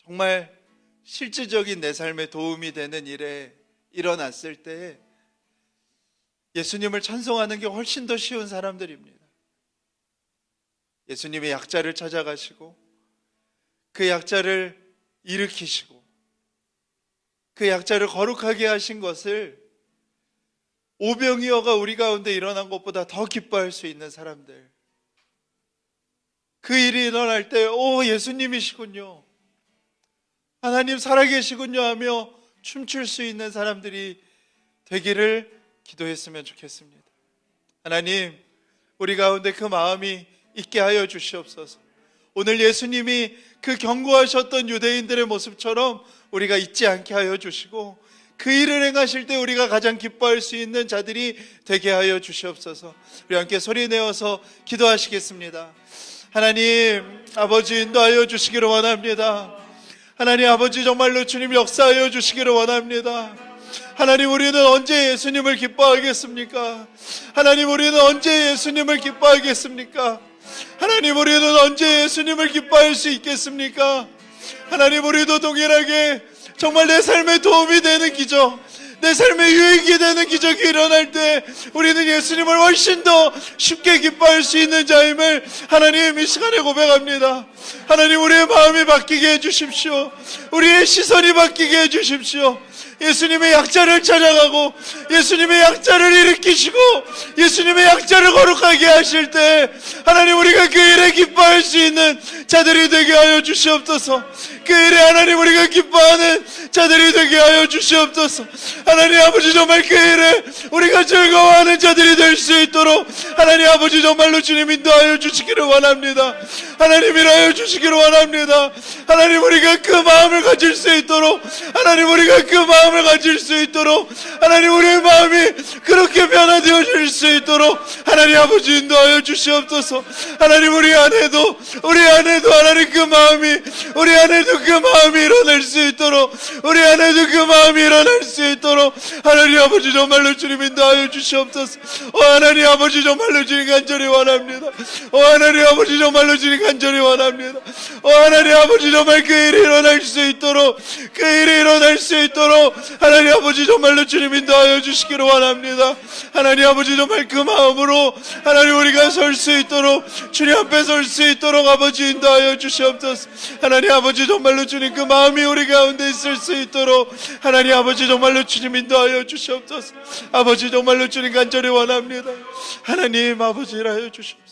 정말 실질적인 내 삶에 도움이 되는 일에 일어났을 때 예수님을 찬송하는 게 훨씬 더 쉬운 사람들입니다. 예수님의 약자를 찾아가시고 그 약자를 일으키시고 그 약자를 거룩하게 하신 것을 오병이어가 우리 가운데 일어난 것보다 더 기뻐할 수 있는 사람들, 그 일이 일어날 때 오 예수님이시군요, 하나님 살아계시군요 하며 춤출 수 있는 사람들이 되기를 기도했으면 좋겠습니다. 하나님, 우리 가운데 그 마음이 있게 하여 주시옵소서. 오늘 예수님이 그 경고하셨던 유대인들의 모습처럼 우리가 잊지 않게 하여 주시고 그 일을 행하실 때 우리가 가장 기뻐할 수 있는 자들이 되게 하여 주시옵소서. 우리 함께 소리 내어서 기도하시겠습니다. 하나님 아버지, 인도하여 주시기를 원합니다. 하나님 아버지, 정말로 주님 역사하여 주시기를 원합니다. 하나님, 우리는 언제 예수님을 기뻐하겠습니까? 하나님, 우리는 언제 예수님을 기뻐하겠습니까? 하나님, 우리는 언제 예수님을 기뻐할 수 있겠습니까? 하나님, 우리도 동일하게 정말 내 삶에 도움이 되는 기적, 내 삶에 유익이 되는 기적이 일어날 때 우리는 예수님을 훨씬 더 쉽게 기뻐할 수 있는 자임을 하나님 이 시간에 고백합니다. 하나님, 우리의 마음이 바뀌게 해주십시오. 우리의 시선이 바뀌게 해주십시오. 예수님의 약자를 찾아가고 예수님의 약자를 일으키시고 예수님의 약자를 거룩하게 하실 때 하나님, 우리가 그 일에 기뻐할 수 있는 자들이 되게 하여 주시옵소서. 그 일에 하나님, 우리가 기뻐하는 자들이 되게 하여 주시옵소서. 하나님 아버지, 정말 그 일에 우리가 즐거워하는 자들이 될 수 있도록 하나님 아버지, 정말로 주님 인도하여 주시기를 원합니다. 하나님, 일하여 주시기를 원합니다. 하나님, 우리가 그 마음을 가질 수 있도록, 하나님, 우리가 그 마음을 가질 수 있도록, 하나님, 우리의 마음이 그렇게 변화되어질 수 있도록 하나님 아버지 인도하여 주시옵소서. 하나님, 우리 안에도 하나님 그 마음이, 우리 안에도 그 마음이 일어날 수 있도록, 우리 안에도 그 마음이 일어날 수 있도록 하나님 아버지, 정말로 주님 인도하여 주시옵소서. 하나님 아버지, 정말로 주님 간절히 원합니다. 하나님 아버지, 정말로 주님 간절히 원합니다. 하나님 아버지, 정말 그 일이 일어날 수 있도록, 그 일이 일어날 수 있도록 하나님 아버지, 정말로 주님 인도하여 주시기를 원합니다. 하나님 아버지, 정말 그 마음으로 하나님 우리가 설 수 있도록, 주님 앞에 설 수 있도록 아버지 인도하여 주시옵소서. 하나님 아버지, 정말로 주님 그 마음이 우리 가운데 있을 수 있도록 하나님 아버지, 정말로 주님 인도하여 주시옵소서. 아버지, 정말로 주님 간절히 원합니다. 하나님 아버지, 일하여 주시옵소서.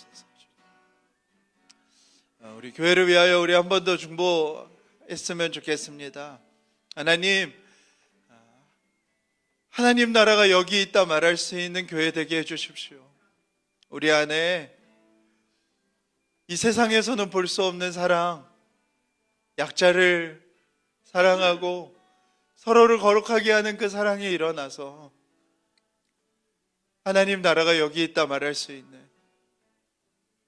우리 교회를 위하여 우리 한 번 더 중보했으면 좋겠습니다. 하나님 나라가 여기 있다 말할 수 있는 교회 되게 해주십시오. 우리 안에 이 세상에서는 볼 수 없는 사랑, 약자를 사랑하고 서로를 거룩하게 하는 그 사랑이 일어나서 하나님 나라가 여기 있다 말할 수 있는,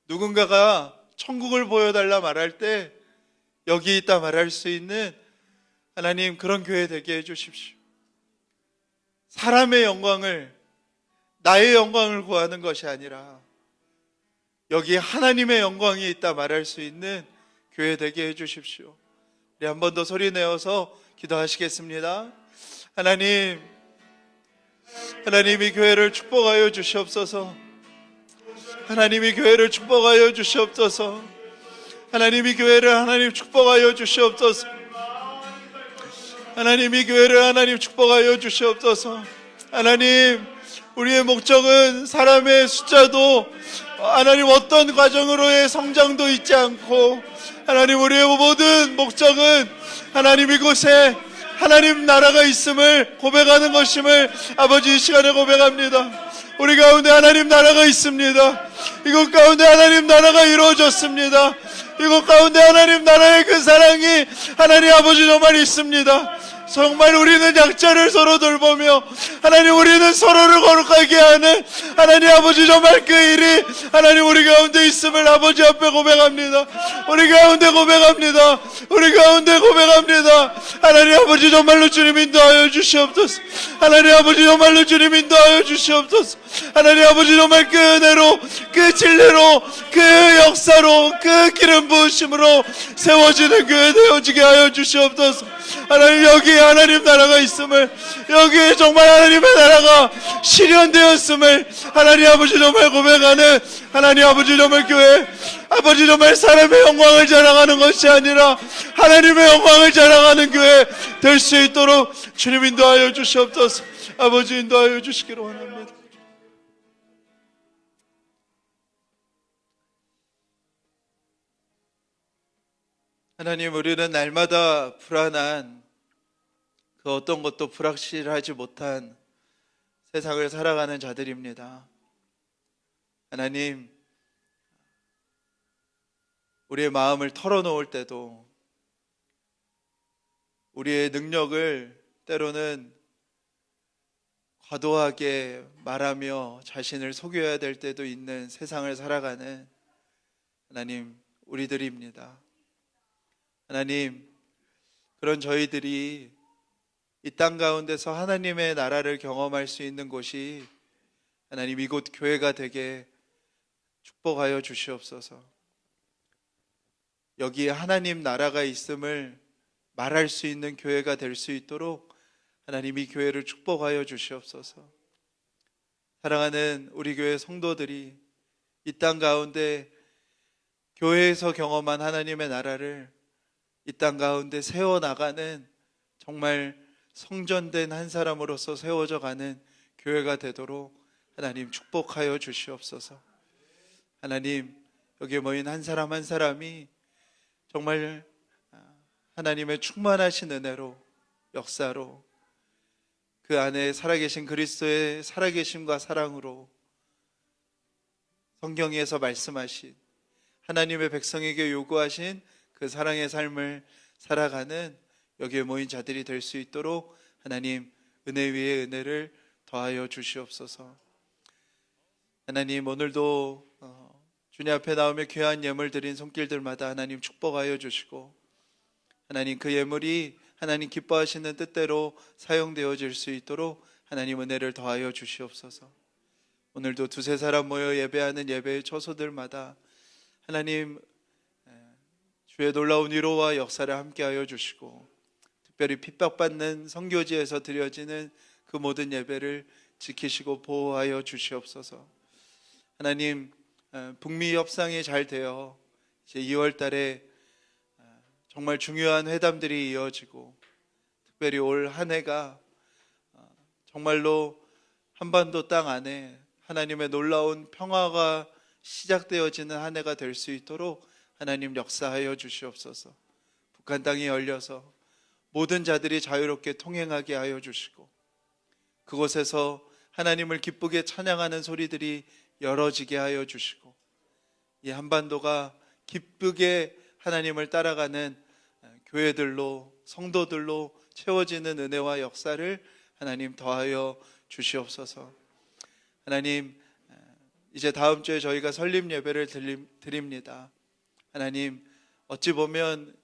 누군가가 천국을 보여달라 말할 때 여기 있다 말할 수 있는 하나님, 그런 교회 되게 해주십시오. 사람의 영광을, 나의 영광을 구하는 것이 아니라 여기 하나님의 영광이 있다 말할 수 있는 교회 되게 해주십시오. 우리 한 번 더 소리 내어서 기도하시겠습니다. 하나님, 하나님이 교회를 축복하여 주시옵소서. 하나님이 교회를 축복하여 주시옵소서. 하나님이 교회를 하나님 축복하여 주시옵소서. 하나님이 교회를 하나님 축복하여 주시옵소서. 하나님, 우리의 목적은 사람의 숫자도 하나님 어떤 과정으로의 성장도 있지 않고, 하나님 우리의 모든 목적은 하나님 이곳에 하나님 나라가 있음을 고백하는 것임을 아버지 이 시간에 고백합니다. 우리 가운데 하나님 나라가 있습니다. 이곳 가운데 하나님 나라가 이루어졌습니다. 이곳 가운데 하나님 나라의 그 사랑이 하나님 아버지 정말 있습니다. 정말 우리는 약자를 서로 돌보며 하나님, 우리는 서로를 거룩하게 하는 하나님 아버지, 정말 그 일이 하나님 우리 가운데 있음을 아버지 앞에 고백합니다. 우리 가운데 고백합니다. 우리 가운데 고백합니다. 하나님 아버지, 정말로 주님 인도하여 주시옵소서. 하나님 아버지, 정말로 주님 인도하여 주시옵소서. 하나님 아버지, 정말 그 은혜로, 그 진리로, 그 역사로, 그 기름 부으심으로 세워지는 교회 되어지게 하여 주시옵소서. 하나님, 여기 하나님 나라가 있음을, 여기에 정말 하나님의 나라가 실현되었음을 하나님 아버지 정말 고백하는 하나님 아버지 정말 교회, 아버지 정말 사람의 영광을 자랑하는 것이 아니라 하나님의 영광을 자랑하는 교회 될 수 있도록 주님 인도하여 주시옵소서. 아버지 인도하여 주시기를 원합니다. 하나님, 우리는 날마다 불안한, 그 어떤 것도 불확실하지 못한 세상을 살아가는 자들입니다. 하나님, 우리의 마음을 털어놓을 때도, 우리의 능력을 때로는 과도하게 말하며 자신을 속여야 될 때도 있는 세상을 살아가는 하나님, 우리들입니다. 하나님, 그런 저희들이 이 땅 가운데서 하나님의 나라를 경험할 수 있는 곳이 하나님 이곳 교회가 되게 축복하여 주시옵소서. 여기에 하나님 나라가 있음을 말할 수 있는 교회가 될 수 있도록 하나님 이 교회를 축복하여 주시옵소서. 사랑하는 우리 교회 성도들이 이 땅 가운데 교회에서 경험한 하나님의 나라를 이 땅 가운데 세워나가는 정말 성전된 한 사람으로서 세워져 가는 교회가 되도록 하나님 축복하여 주시옵소서. 하나님, 여기에 모인 한 사람 한 사람이 정말 하나님의 충만하신 은혜로, 역사로, 그 안에 살아계신 그리스도의 살아계심과 사랑으로 성경에서 말씀하신 하나님의 백성에게 요구하신 그 사랑의 삶을 살아가는 여기에 모인 자들이 될 수 있도록 하나님 은혜 위에 은혜를 더하여 주시옵소서. 하나님, 오늘도 주님 앞에 나오며 귀한 예물 드린 손길들마다 하나님 축복하여 주시고, 하나님 그 예물이 하나님 기뻐하시는 뜻대로 사용되어질 수 있도록 하나님 은혜를 더하여 주시옵소서. 오늘도 두세 사람 모여 예배하는 예배의 처소들마다 하나님 주의 놀라운 위로와 역사를 함께하여 주시고, 특별히 핍박받는 선교지에서 드려지는 그 모든 예배를 지키시고 보호하여 주시옵소서. 하나님, 북미 협상이 잘 되어 이제 2월 달에 정말 중요한 회담들이 이어지고, 특별히 올 한 해가 정말로 한반도 땅 안에 하나님의 놀라운 평화가 시작되어지는 한 해가 될 수 있도록 하나님 역사하여 주시옵소서. 북한 땅이 열려서 모든 자들이 자유롭게 통행하게 하여 주시고, 그곳에서 하나님을 기쁘게 찬양하는 소리들이 열어지게 하여 주시고, 이 한반도가 기쁘게 하나님을 따라가는 교회들로, 성도들로 채워지는 은혜와 역사를 하나님 더하여 주시옵소서. 하나님, 이제 다음 주에 저희가 설립 예배를 드립니다. 하나님, 어찌 보면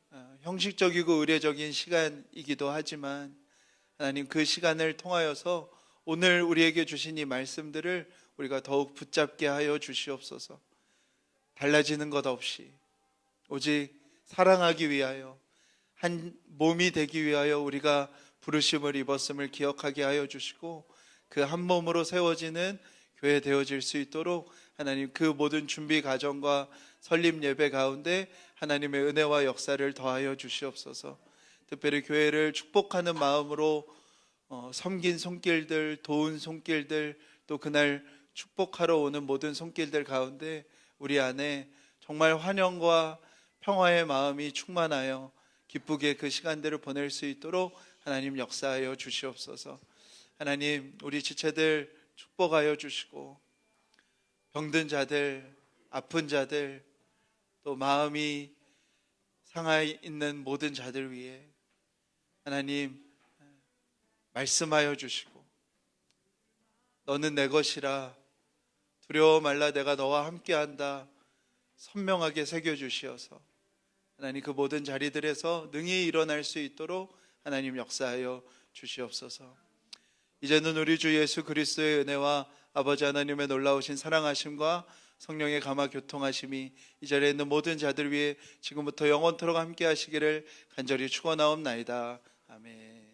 형식적이고 의례적인 시간이기도 하지만 하나님 그 시간을 통하여서 오늘 우리에게 주신 이 말씀들을 우리가 더욱 붙잡게 하여 주시옵소서. 달라지는 것 없이 오직 사랑하기 위하여, 한 몸이 되기 위하여 우리가 부르심을 입었음을 기억하게 하여 주시고, 그 한 몸으로 세워지는 교회 되어질 수 있도록 하나님 그 모든 준비 과정과 설립 예배 가운데 하나님의 은혜와 역사를 더하여 주시옵소서. 특별히 교회를 축복하는 마음으로 섬긴 손길들, 도운 손길들, 또 그날 축복하러 오는 모든 손길들 가운데 우리 안에 정말 환영과 평화의 마음이 충만하여 기쁘게 그 시간들을 보낼 수 있도록 하나님 역사하여 주시옵소서. 하나님, 우리 지체들 축복하여 주시고, 병든 자들, 아픈 자들, 또 마음이 상하 있는 모든 자들 위해 하나님 말씀하여 주시고, 너는 내 것이라 두려워 말라 내가 너와 함께한다 선명하게 새겨주시어서 하나님 그 모든 자리들에서 능히 일어날 수 있도록 하나님 역사하여 주시옵소서. 이제는 우리 주 예수 그리스도의 은혜와 아버지 하나님의 놀라우신 사랑하심과 성령의 감화 교통하심이 이 자리에 있는 모든 자들 위해 지금부터 영원토록 함께 하시기를 간절히 축원하옵나이다. 아멘.